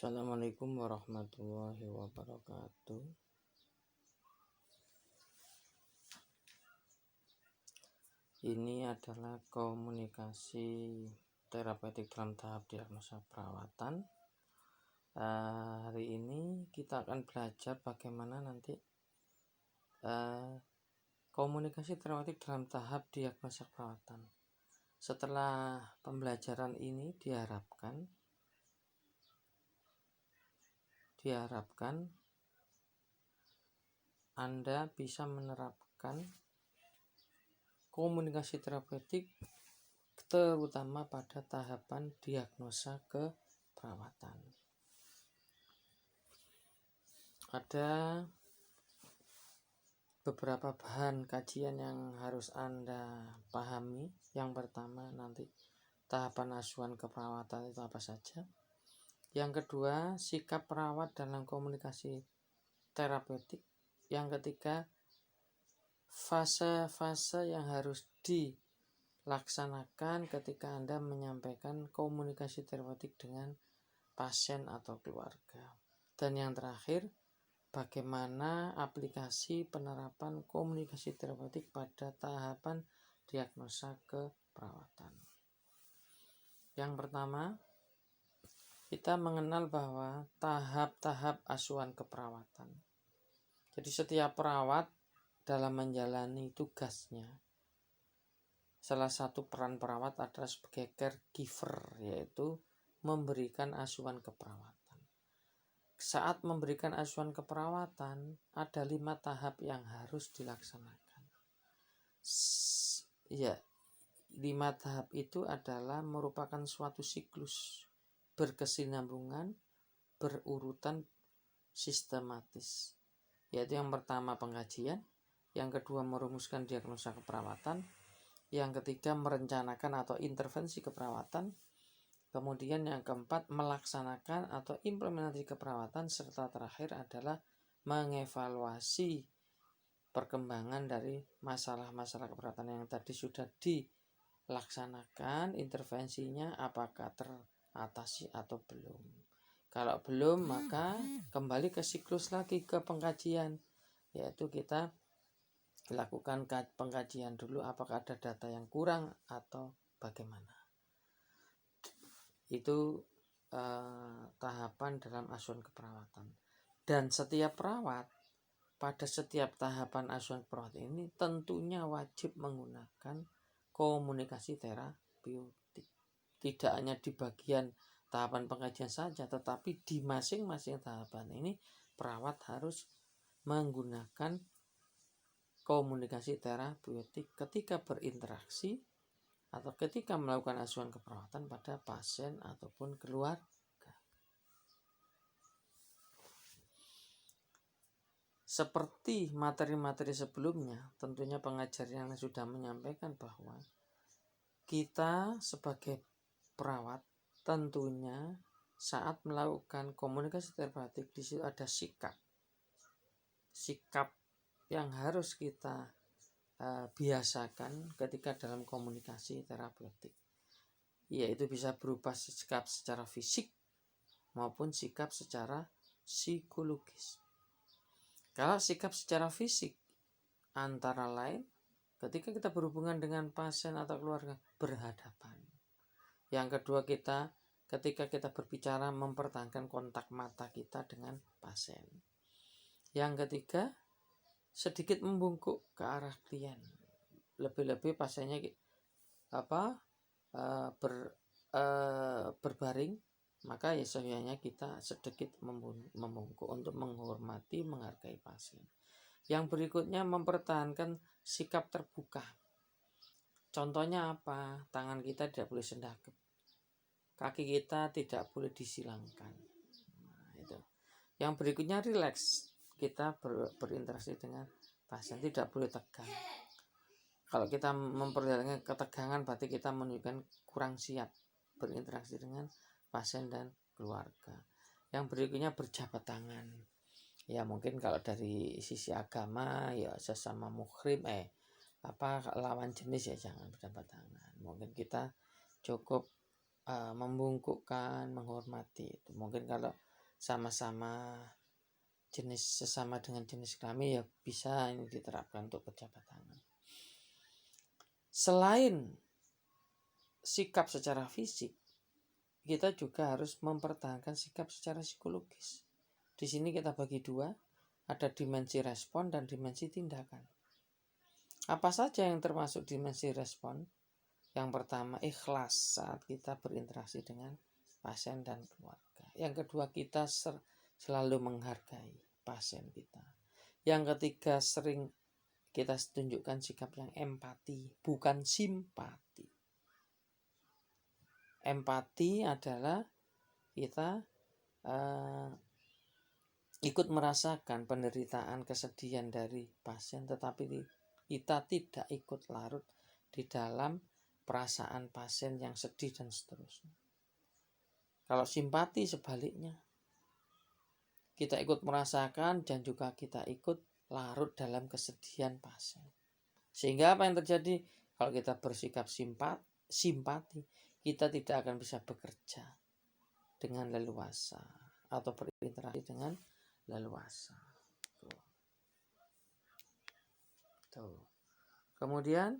Assalamualaikum warahmatullahi wabarakatuh. Ini adalah komunikasi terapeutik dalam tahap diagnosa perawatan. Hari ini kita akan belajar bagaimana nanti komunikasi terapeutik dalam tahap diagnosa perawatan. Setelah pembelajaran ini diharapkan Anda bisa menerapkan komunikasi terapeutik terutama pada tahapan diagnosa keperawatan. Ada beberapa bahan kajian yang harus Anda pahami. Yang pertama, nanti tahapan asuhan keperawatan itu apa saja. Yang kedua, sikap perawat dalam komunikasi terapeutik. Yang ketiga, fase-fase yang harus dilaksanakan ketika Anda menyampaikan komunikasi terapeutik dengan pasien atau keluarga. Dan yang terakhir, bagaimana aplikasi penerapan komunikasi terapeutik pada tahapan diagnosa keperawatan. Yang pertama, kita mengenal bahwa tahap-tahap asuhan keperawatan. Jadi setiap perawat dalam menjalani tugasnya, salah satu peran perawat adalah sebagai caregiver, yaitu memberikan asuhan keperawatan. Saat memberikan asuhan keperawatan, ada 5 tahap yang harus dilaksanakan. 5 tahap itu adalah merupakan suatu siklus berkesinambungan, berurutan, sistematis. Yaitu yang pertama pengkajian, yang kedua merumuskan diagnosa keperawatan, yang ketiga merencanakan atau intervensi keperawatan, kemudian yang keempat melaksanakan atau implementasi keperawatan, serta terakhir adalah mengevaluasi perkembangan dari masalah-masalah keperawatan yang tadi sudah dilaksanakan, intervensinya apakah teratasi atau belum. Kalau belum, maka kembali ke siklus lagi ke pengkajian, yaitu kita lakukan pengkajian dulu apakah ada data yang kurang atau bagaimana. Itu tahapan dalam asuhan keperawatan. Dan setiap perawat pada setiap tahapan asuhan keperawatan ini tentunya wajib menggunakan komunikasi terapeutik. Tidak hanya di bagian tahapan pengkajian saja, tetapi di masing-masing tahapan ini perawat harus menggunakan komunikasi terapeutik ketika berinteraksi atau ketika melakukan asuhan keperawatan pada pasien ataupun keluarga. Seperti materi-materi sebelumnya, tentunya pengajar yang sudah menyampaikan bahwa kita sebagai perawat tentunya saat melakukan komunikasi terapeutik di situ ada sikap yang harus kita biasakan ketika dalam komunikasi terapeutik, yaitu bisa berupa sikap secara fisik maupun sikap secara psikologis. Kalau sikap secara fisik antara lain ketika kita berhubungan dengan pasien atau keluarga berhadapan. Yang kedua, ketika kita berbicara mempertahankan kontak mata kita dengan pasien. Yang ketiga, sedikit membungkuk ke arah klien. Lebih-lebih pasiennya berbaring, maka ya sebenarnya kita sedikit membungkuk untuk menghormati, menghargai pasien. Yang berikutnya mempertahankan sikap terbuka. Contohnya apa? Tangan kita tidak boleh sendagep. Kaki kita tidak boleh disilangkan. Itu. Yang berikutnya rileks. Kita berinteraksi dengan pasien tidak boleh tegang. Kalau kita memperlihatkan ketegangan berarti kita menunjukkan kurang siap berinteraksi dengan pasien dan keluarga. Yang berikutnya berjabat tangan. Ya mungkin kalau dari sisi agama ya sesama muhrim lawan jenis ya jangan berjabat tangan. Mungkin kita cukup membungkukkan, menghormati itu. Mungkin kalau sama-sama sesama dengan jenis kelamin, ya bisa ini diterapkan untuk pejabat tangan. Selain sikap secara fisik, kita juga harus mempertahankan sikap secara psikologis. Di sini kita bagi dua, ada dimensi respon dan dimensi tindakan. Apa saja yang termasuk dimensi respon? Yang pertama, ikhlas saat kita berinteraksi dengan pasien dan keluarga. Yang kedua, kita selalu menghargai pasien kita. Yang ketiga, sering kita tunjukkan sikap yang empati, bukan simpati. Empati adalah kita ikut merasakan penderitaan, kesedihan dari pasien, tetapi kita tidak ikut larut di dalam perasaan pasien yang sedih dan seterusnya. Kalau simpati sebaliknya, kita ikut merasakan dan juga kita ikut larut dalam kesedihan pasien. Sehingga apa yang terjadi? Kalau kita bersikap simpati, kita tidak akan bisa bekerja dengan leluasa atau berinteraksi dengan leluasa. Tuh. Kemudian